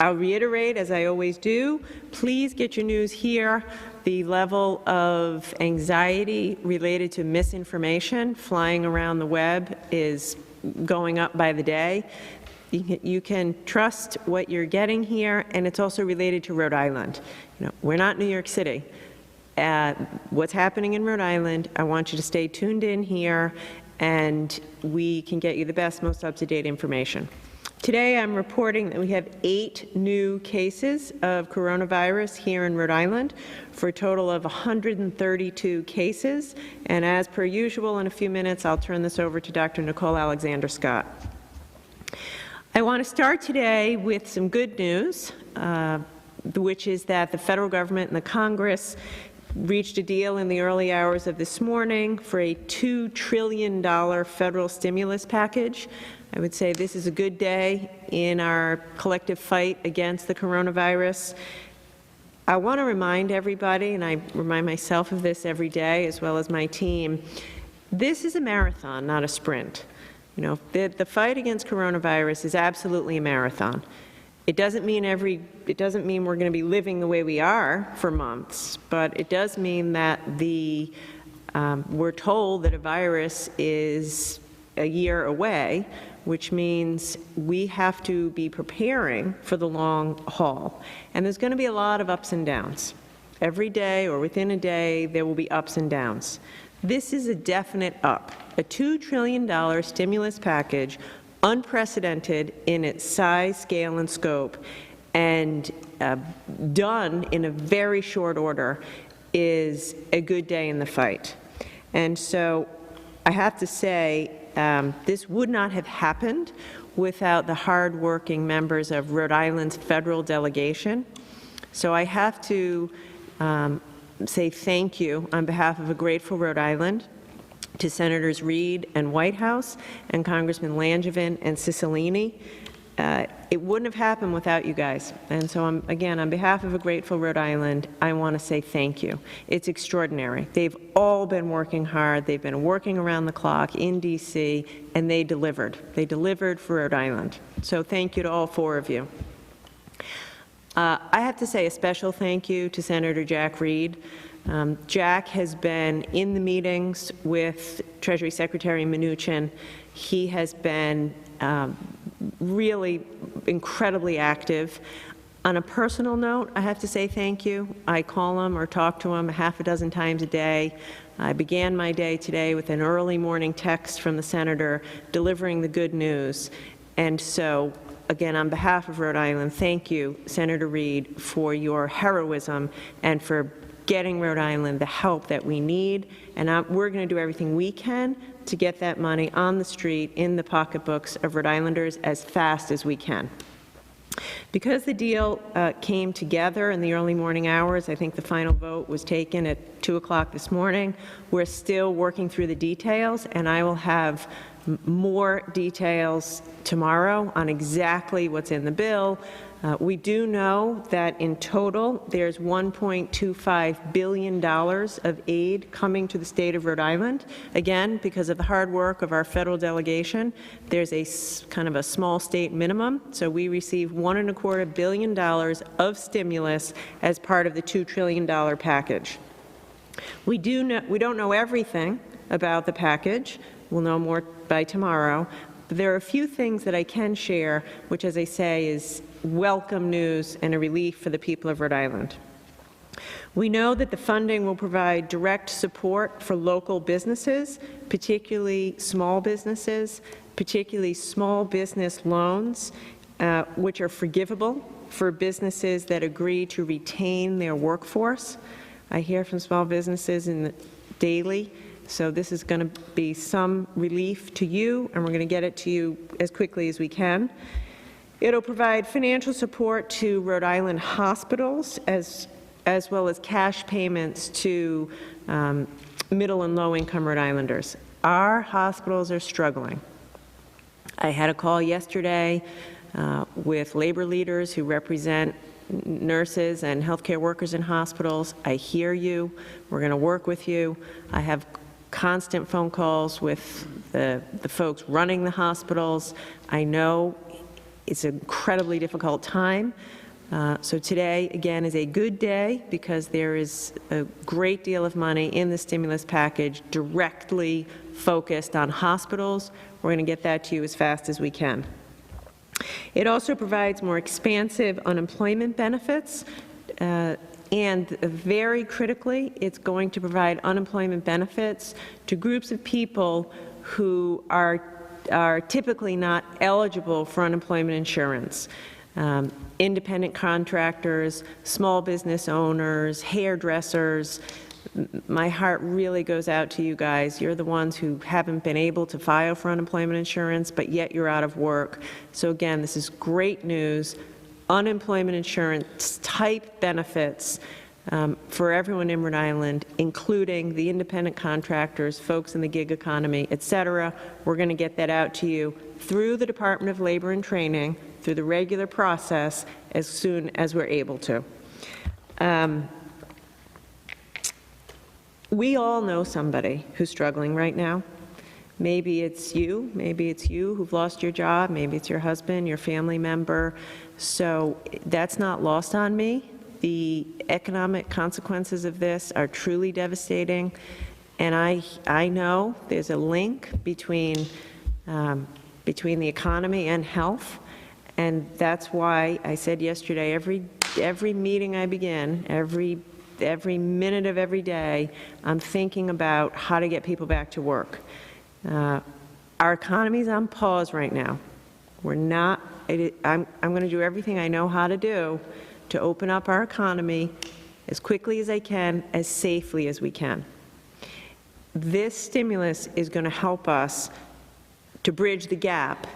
I'll reiterate, as I always do, please get your news here. The level of anxiety related to misinformation flying around the web is going up by the day. You can trust what you're getting here, and it's also related to Rhode Island. We're not New York City. What's happening in Rhode Island, I want you to stay tuned in here, and we can get you the best, most up-to-date information. Today, I'm reporting that we have 8 new cases of coronavirus here in Rhode Island for a total of 132 cases. And as per usual, in a few minutes, I'll turn this over to Dr. Nicole Alexander-Scott. I want to start today with some good news, which is that the federal government and the Congress reached a deal in the early hours of this morning for a $2 trillion federal stimulus package. I would say this is a good day in our collective fight against the coronavirus. I want to remind everybody, and I remind myself of this every day as well as my team, this is a marathon, not a sprint. The fight against coronavirus is absolutely a marathon. It doesn't mean we're going to be living the way we are for months, but it does mean that we're told that a virus is a year away, which means we have to be preparing for the long haul. And there's going to be a lot of ups and downs. Every day or within a day, there will be ups and downs. This is a definite up, a $2 trillion stimulus package, unprecedented in its size, scale, and scope, and done in a very short order, is a good day in the fight. And so I have to say, this would not have happened without the hardworking members of Rhode Island's federal delegation. So I have to say thank you on behalf of a grateful Rhode Island to Senators Reid and Whitehouse and Congressman Langevin and Cicilline. It wouldn't have happened without you guys. And so, again, on behalf of a grateful Rhode Island, I want to say thank you. It's extraordinary. They've all been working hard. They've been working around the clock in D.C., and they delivered. They delivered for Rhode Island. So thank you to all 4 of you. I have to say a special thank you to Senator Jack Reed. Jack has been in the meetings with Treasury Secretary Mnuchin. He has been really incredibly active. On a personal note, I have to say thank you. I call him or talk to him 6 times a day. I began my day today with an early morning text from the senator delivering the good news. And so, again, on behalf of Rhode Island, thank you, Senator Reid, for your heroism and for getting Rhode Island the help that we need. And we're going to do everything we can to get that money on the street in the pocketbooks of Rhode Islanders as fast as we can. Because the deal came together in the early morning hours, I think the final vote was taken at 2 o'clock this morning. We're still working through the details, and I will have more details tomorrow on exactly what's in the bill. We do know that in total there's $1.25 billion of aid coming to the state of Rhode Island. Again, because of the hard work of our federal delegation, there's a kind of a small state minimum. So we receive $1.25 billion of stimulus as part of the $2 trillion package. We don't know everything about the package. We'll know more by tomorrow. But there are a few things that I can share, which, as I say, is welcome news and a relief for the people of Rhode Island. We know that the funding will provide direct support for local businesses, particularly small businesses, particularly small business loans, which are forgivable for businesses that agree to retain their workforce. I hear from small businesses daily. So this is going to be some relief to you, and we're going to get it to you as quickly as we can. It'll provide financial support to Rhode Island hospitals as well as cash payments to middle and low-income Rhode Islanders. Our hospitals are struggling. I had a call yesterday with labor leaders who represent nurses and healthcare workers in hospitals. I hear you. We're going to work with you. I have constant phone calls with the folks running the hospitals. I know It's an incredibly difficult time. So today, again, is a good day because there is a great deal of money in the stimulus package directly focused on hospitals. We're going to get that to you as fast as we can. It also provides more expansive unemployment benefits, and very critically, it's going to provide unemployment benefits to groups of people who are typically not eligible for unemployment insurance. Independent contractors, small business owners, hairdressers. My heart really goes out to you guys. You're the ones who haven't been able to file for unemployment insurance, but yet you're out of work. So again, this is great news. Unemployment insurance type benefits for everyone in Rhode Island, including the independent contractors, folks in the gig economy, et cetera. We're going to get that out to you through the Department of Labor and Training, through the regular process, as soon as we're able to. We all know somebody who's struggling right now. Maybe it's you who've lost your job, maybe it's your husband, your family member. So that's not lost on me. The economic consequences of this are truly devastating, and I know there's a link between the economy and health, and that's why I said yesterday, every meeting I begin, every minute of every day, I'm thinking about how to get people back to work. Our economy's on pause right now. I'm going to do everything I know how to do to open up our economy as quickly as I can, as safely as we can. This stimulus is going to help us to bridge the gap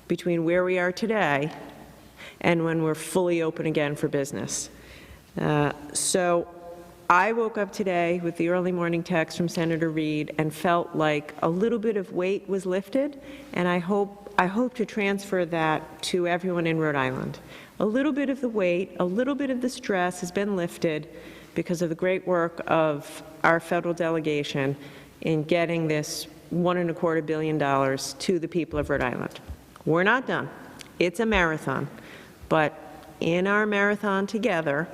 between where we are today and when we're fully open again for business. So I woke up today with the early morning text from Senator Reid and felt like a little bit of weight was lifted, and I hope to transfer that to everyone in Rhode Island. A little bit of the weight, a little bit of the stress has been lifted because of the great work of our federal delegation in getting this $1.25 billion to the people of Rhode Island. We're not done. It's a marathon, but in our marathon together,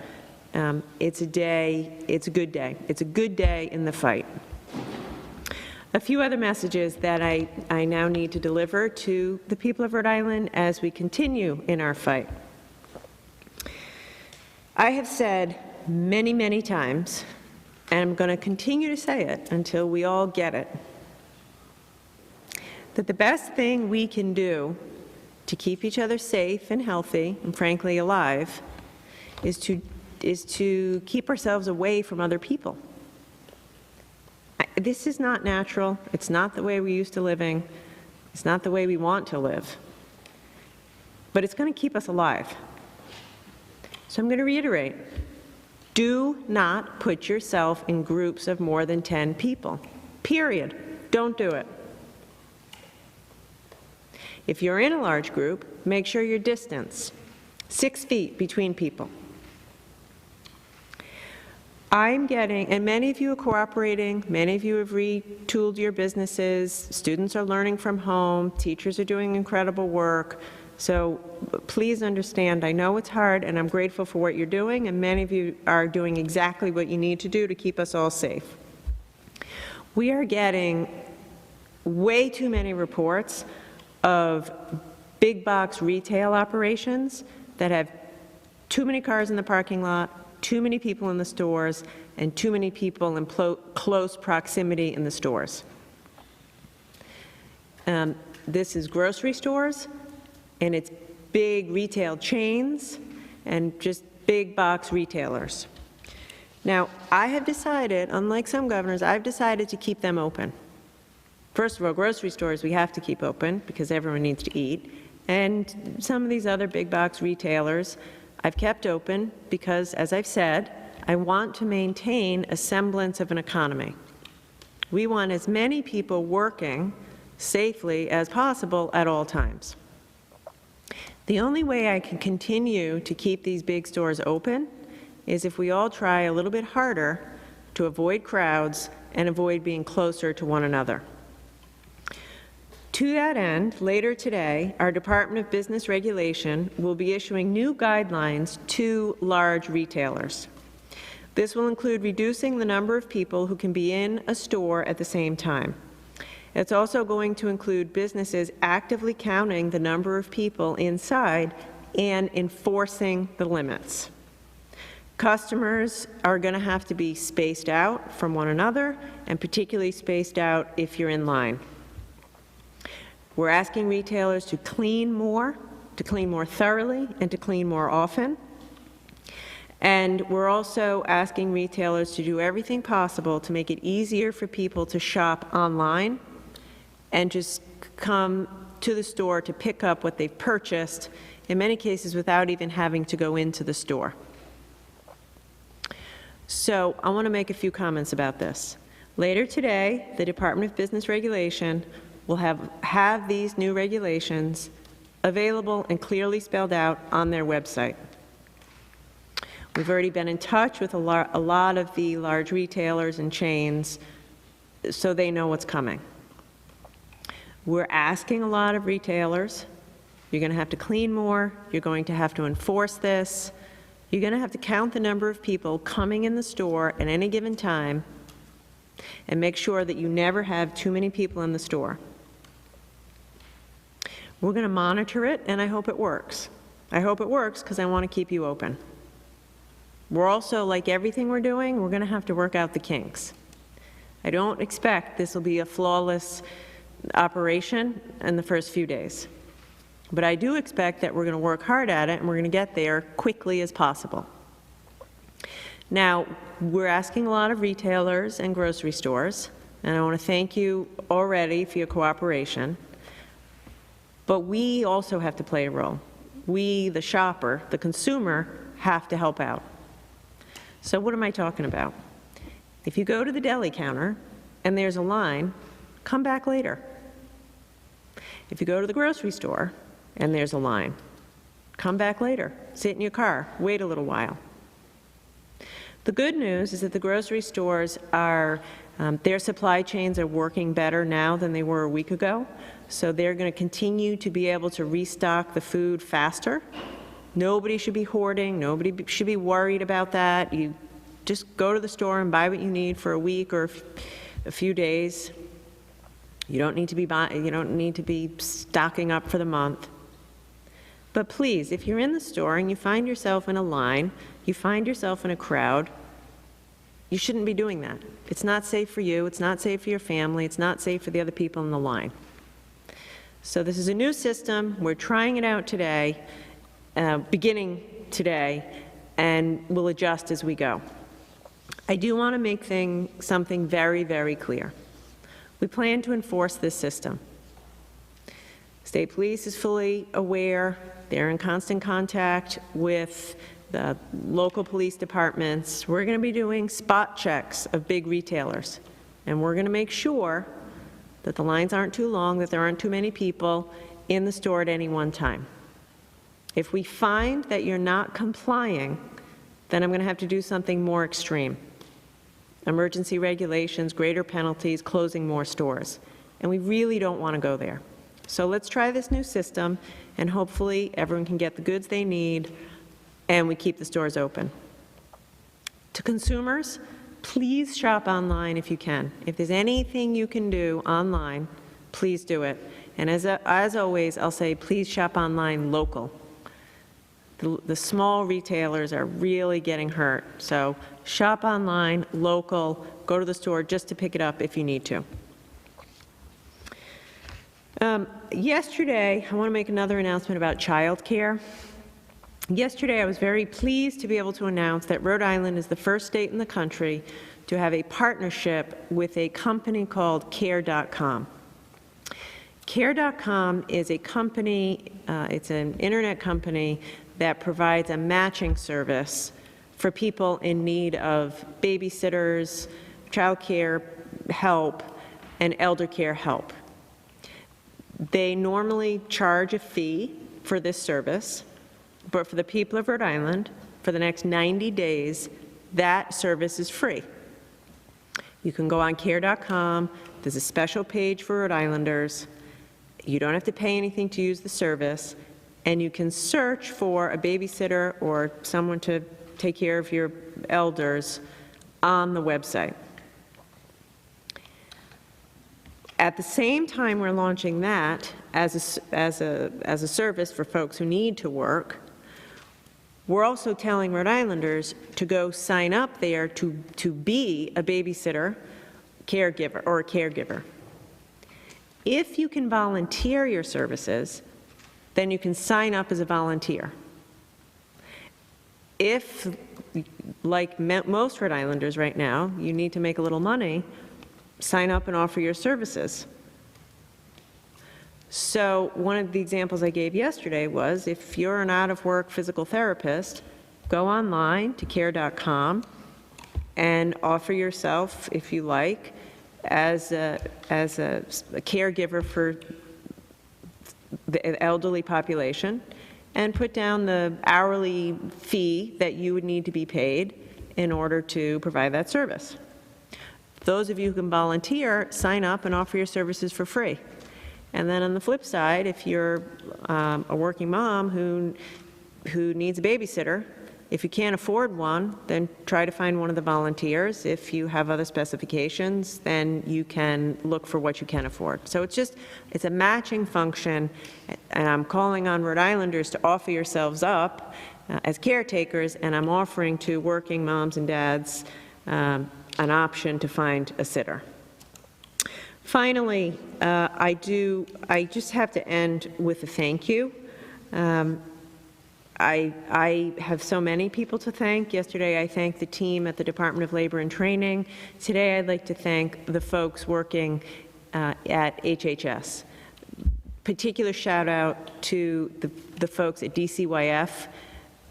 it's a good day. It's a good day in the fight. A few other messages that I now need to deliver to the people of Rhode Island as we continue in our fight. I have said many, many times, and I'm going to continue to say it until we all get it, that the best thing we can do to keep each other safe and healthy and frankly alive is to keep ourselves away from other people. This is not natural. It's not the way we're used to living. It's not the way we want to live. But it's going to keep us alive. So I'm going to reiterate, do not put yourself in groups of more than 10 people, period. Don't do it. If you're in a large group, make sure you're distanced, 6 feet between people. I'm getting, and many of you are cooperating, many of you have retooled your businesses, students are learning from home, teachers are doing incredible work. So please understand, I know it's hard, and I'm grateful for what you're doing, and many of you are doing exactly what you need to do to keep us all safe. We are getting way too many reports of big box retail operations that have too many cars in the parking lot, too many people in the stores, and too many people in close proximity in the stores. This is grocery stores, and it's big retail chains and just big box retailers. Now, I have decided, unlike some governors, I've decided to keep them open. First of all, grocery stores we have to keep open because everyone needs to eat, and some of these other big box retailers I've kept open because, as I've said, I want to maintain a semblance of an economy. We want as many people working safely as possible at all times. The only way I can continue to keep these big stores open is if we all try a little bit harder to avoid crowds and avoid being closer to one another. To that end, later today, our Department of Business Regulation will be issuing new guidelines to large retailers. This will include reducing the number of people who can be in a store at the same time. It's also going to include businesses actively counting the number of people inside and enforcing the limits. Customers are going to have to be spaced out from one another, and particularly spaced out if you're in line. We're asking retailers to clean more thoroughly, and to clean more often. And we're also asking retailers to do everything possible to make it easier for people to shop online and just come to the store to pick up what they've purchased, in many cases without even having to go into the store. So I want to make a few comments about this. Later today, the Department of Business Regulation will have these new regulations available and clearly spelled out on their website. We've already been in touch with a lot of the large retailers and chains, so they know what's coming. We're asking a lot of retailers, you're going to have to clean more, you're going to have to enforce this, you're going to have to count the number of people coming in the store at any given time, and make sure that you never have too many people in the store. We're going to monitor it, and I hope it works. I hope it works because I want to keep you open. We're also, like everything we're doing, we're going to have to work out the kinks. I don't expect this will be a flawless operation in the first few days. But I do expect that we're going to work hard at it, and we're going to get there quickly as possible. Now, we're asking a lot of retailers and grocery stores, and I want to thank you already for your cooperation. But we also have to play a role. We, the shopper, the consumer, have to help out. So what am I talking about? If you go to the deli counter and there's a line, come back later. If you go to the grocery store and there's a line, come back later. Sit in your car, wait a little while. The good news is that the grocery stores are, their supply chains are working better now than they were a week ago, so they're going to continue to be able to restock the food faster. Nobody should be hoarding. Nobody should be worried about that. You just go to the store and buy what you need for a week or a few days. You don't need to be stocking up for the month. But please, if you're in the store and you find yourself in a line, you find yourself in a crowd, you shouldn't be doing that. It's not safe for you. It's not safe for your family. It's not safe for the other people in the line. So this is a new system. We're trying it out today. Beginning today, and we'll adjust as we go. I do want to make something very, very clear. We plan to enforce this system. State Police is fully aware. They're in constant contact with the local police departments. We're going to be doing spot checks of big retailers, and we're going to make sure that the lines aren't too long, that there aren't too many people in the store at any one time. If we find that you're not complying, then I'm going to have to do something more extreme. Emergency regulations, greater penalties, closing more stores. And we really don't want to go there. So let's try this new system, and hopefully everyone can get the goods they need, and we keep the stores open. To consumers, please shop online if you can. If there's anything you can do online, please do it. And as always, I'll say please shop online local. The small retailers are really getting hurt. So shop online, local, go to the store just to pick it up if you need to. Yesterday, I want to make another announcement about childcare. Yesterday, I was very pleased to be able to announce that Rhode Island is the first state in the country to have a partnership with a company called Care.com. Care.com is a company, it's an internet company that provides a matching service for people in need of babysitters, child care help, and elder care help. They normally charge a fee for this service, but for the people of Rhode Island, for the next 90 days, that service is free. You can go on care.com, there's a special page for Rhode Islanders, You don't have to pay anything to use the service, and you can search for a babysitter or someone to take care of your elders on the website. At the same time we're launching that as a service for folks who need to work, we're also telling Rhode Islanders to go sign up there to be a babysitter, caregiver, or a caregiver. If you can volunteer your services, then you can sign up as a volunteer. If, like most Rhode Islanders right now, you need to make a little money, sign up and offer your services. So one of the examples I gave yesterday was, if you're an out-of-work physical therapist, go online to care.com and offer yourself, if you like, as a caregiver for the elderly population, and put down the hourly fee that you would need to be paid in order to provide that service. Those of you who can volunteer, sign up and offer your services for free. And then on the flip side, if you're a working mom who needs a babysitter, if you can't afford one, then try to find one of the volunteers. If you have other specifications, then you can look for what you can afford. So it's a matching function, and I'm calling on Rhode Islanders to offer yourselves up as caretakers, and I'm offering to working moms and dads an option to find a sitter. Finally, I just have to end with a thank you. I have so many people to thank. Yesterday, I thanked the team at the Department of Labor and Training. Today, I'd like to thank the folks working at HHS. Particular shout out to the folks at DCYF.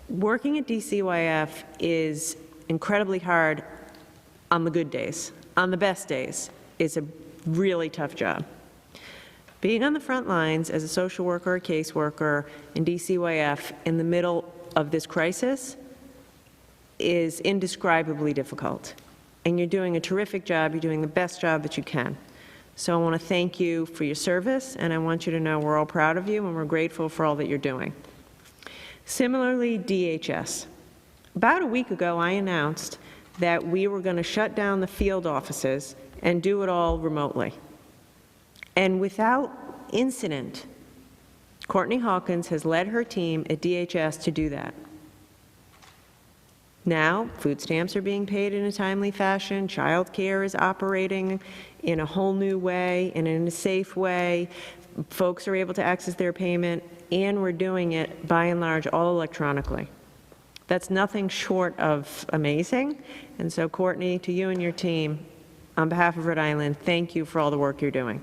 Working at DCYF is incredibly hard on the good days. On the best days, it's a really tough job. Being on the front lines as a social worker or caseworker in DCYF in the middle of this crisis is indescribably difficult. And you're doing a terrific job. You're doing the best job that you can. So I want to thank you for your service, and I want you to know we're all proud of you and we're grateful for all that you're doing. Similarly, DHS. About a week ago, I announced that we were going to shut down the field offices and do it all remotely. And without incident, Courtney Hawkins has led her team at DHS to do that. Now, food stamps are being paid in a timely fashion, child care is operating in a whole new way and in a safe way, folks are able to access their payment, and we're doing it, by and large, all electronically. That's nothing short of amazing, and so Courtney, to you and your team, on behalf of Rhode Island, thank you for all the work you're doing.